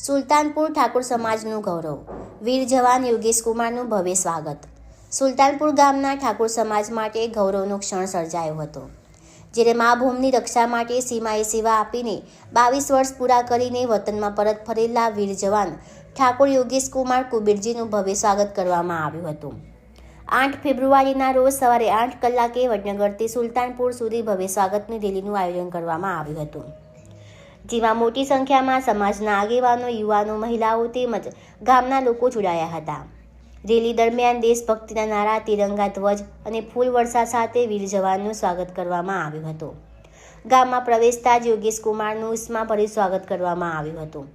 સુલતાનપુર ઠાકોર સમાજનું ગૌરવ, વીર જવાન યોગેશ કુમારનું ભવ્ય સ્વાગત। સુલતાનપુર ગામના ઠાકોર સમાજ માટે ગૌરવનો ક્ષણ સર્જાયો હતો, જ્યારે મા ભૂમિની રક્ષા માટે સીમાએ સેવા આપીને 22 વર્ષ પૂરા કરીને વતનમાં પરત ફરેલા વીર જવાન ઠાકોર યોગેશ કુમાર કુબેરજીનું ભવ્ય સ્વાગત કરવામાં આવ્યું હતું। 8 ફેબ્રુઆરીના રોજ સવારે 8 કલાકે વડનગરથી સુલતાનપુર સુધી ભવ્ય સ્વાગતની રેલીનું આયોજન કરવામાં આવ્યું હતું, જેમાં મોટી સંખ્યામાં સમાજના આગેવાનો, યુવાનો, મહિલાઓ તેમજ ગામના લોકો જોડાયા હતા। રેલી દરમિયાન દેશભક્તિના નારા, તિરંગા ધ્વજ અને ફૂલ વર્ષા સાથે વીર જવાનનું સ્વાગત કરવામાં આવ્યું હતું। ગામમાં પ્રવેશતા જ યોગેશ કુમારનું ઉષ્માભર્યું સ્વાગત કરવામાં આવ્યું હતું।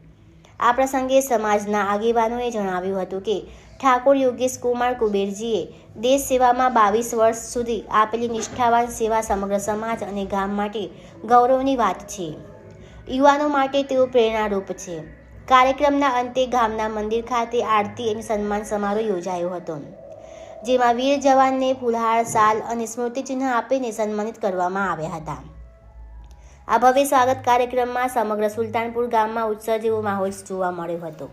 આ પ્રસંગે સમાજના આગેવાનોએ જણાવ્યું હતું કે ઠાકોર યોગેશ કુમાર કુબેરજીએ દેશ સેવામાં 22 વર્ષ સુધી આપેલી નિષ્ઠાવાન સેવા સમગ્ર સમાજ અને ગામ માટે ગૌરવની વાત છે। યુવાનો માટે તેઓ પ્રેરણારૂપ છે। કાર્યક્રમના અંતે ગામના મંદિર ખાતે આરતી અને સન્માન સમારોહ યોજાયો હતો, જેમાં વીર જવાનને ફૂલહાર, શાલ અને સ્મૃતિચિહ્ન આપીને સન્માનિત કરવામાં આવ્યા હતા। આ ભવ્ય સ્વાગત કાર્યક્રમમાં સમગ્ર સુલતાનપુર ગામમાં ઉત્સવ જેવો માહોલ જોવા મળ્યો હતો।